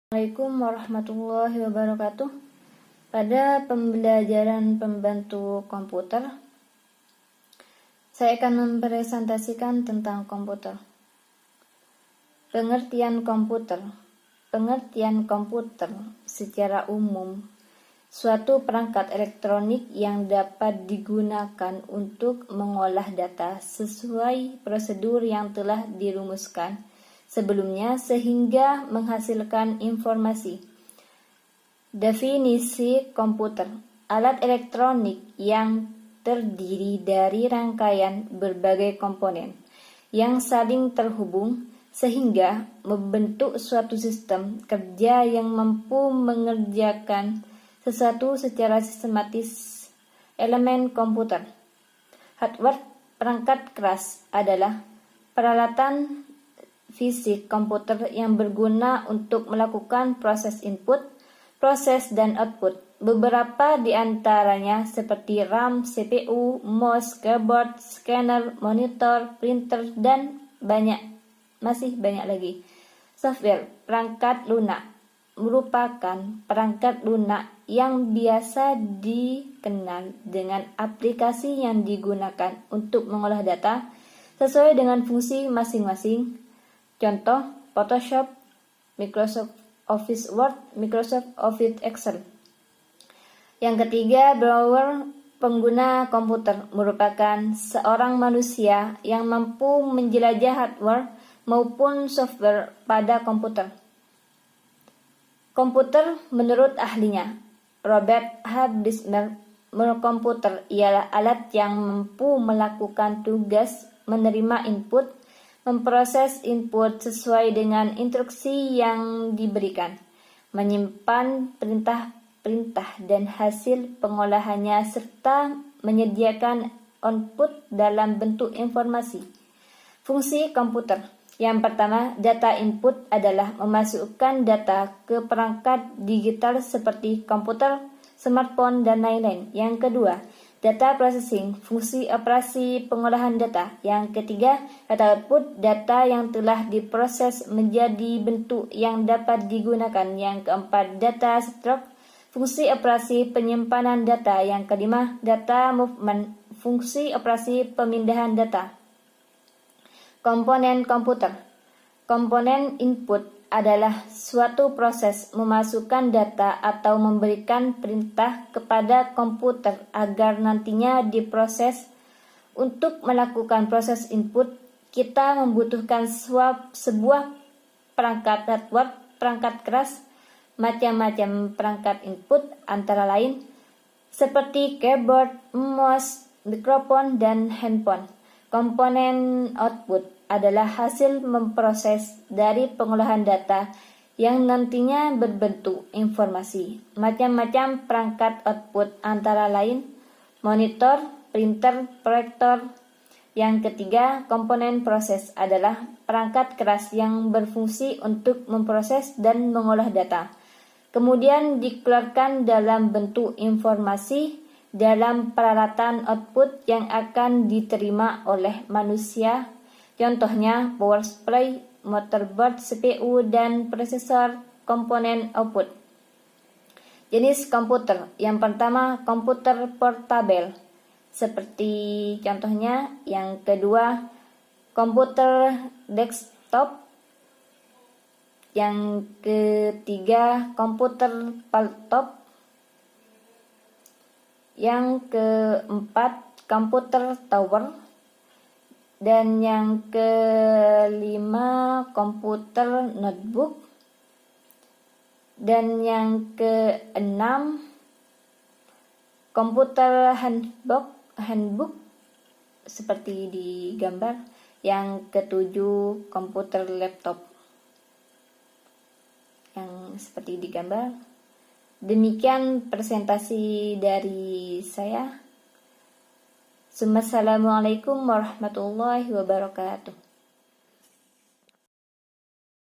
Assalamualaikum warahmatullahi wabarakatuh. Pada pembelajaran pembantu komputer, saya akan mempresentasikan tentang komputer. Pengertian komputer. Pengertian komputer secara umum, suatu perangkat elektronik yang dapat digunakan untuk mengolah data sesuai prosedur yang telah dirumuskan sebelumnya sehingga menghasilkan informasi. Definisi komputer: alat elektronik yang terdiri dari rangkaian berbagai komponen yang saling terhubung sehingga membentuk suatu sistem kerja yang mampu mengerjakan sesuatu secara sistematis. Elemen komputer. Hardware perangkat keras adalah peralatan fisik komputer yang berguna untuk melakukan proses input, proses dan output. Beberapa di antaranya seperti RAM, CPU, mouse, keyboard, scanner, monitor, printer, dan masih banyak lagi. Software perangkat lunak merupakan perangkat lunak yang biasa dikenal dengan aplikasi yang digunakan untuk mengolah data sesuai dengan fungsi masing-masing. Contoh, Photoshop, Microsoft Office Word, Microsoft Office Excel. Yang ketiga, blower pengguna komputer merupakan seorang manusia yang mampu menjelajah hardware maupun software pada komputer. Komputer menurut ahlinya, Robert H. Bismarck, komputer ialah alat yang mampu melakukan tugas menerima input, memproses input sesuai dengan instruksi yang diberikan, menyimpan perintah-perintah dan hasil pengolahannya, serta menyediakan output dalam bentuk informasi. Fungsi komputer. Yang pertama, data input adalah memasukkan data ke perangkat digital seperti komputer, smartphone, dan lain-lain. Yang kedua, data processing, fungsi operasi pengolahan data. Yang ketiga, data output, data yang telah diproses menjadi bentuk yang dapat digunakan. Yang keempat, data stroke, fungsi operasi penyimpanan data. Yang kelima, data movement, fungsi operasi pemindahan data. Komponen komputer. Komponen input adalah suatu proses memasukkan data atau memberikan perintah kepada komputer agar nantinya diproses. Untuk melakukan proses input, kita membutuhkan sebuah perangkat hardware, perangkat keras, macam-macam perangkat input antara lain seperti keyboard, mouse, mikrofon, dan handphone. Komponen output adalah hasil memproses dari pengolahan data yang nantinya berbentuk informasi. Macam-macam perangkat output antara lain monitor, printer, proyektor. Yang ketiga, komponen proses adalah perangkat keras yang berfungsi untuk memproses dan mengolah data, kemudian dikeluarkan dalam bentuk informasi dalam peralatan output yang akan diterima oleh manusia. Contohnya power supply, motherboard, CPU, dan prosesor. Komponen output. Jenis komputer. Yang pertama, komputer portable, seperti contohnya. Yang kedua, komputer desktop. Yang ketiga, komputer laptop. Yang keempat, komputer tower. Dan yang kelima, komputer notebook. Dan yang keenam, komputer handbook seperti di gambar. Yang ketujuh, komputer laptop yang seperti di gambar. Demikian presentasi dari saya. Assalamualaikum warahmatullahi wabarakatuh.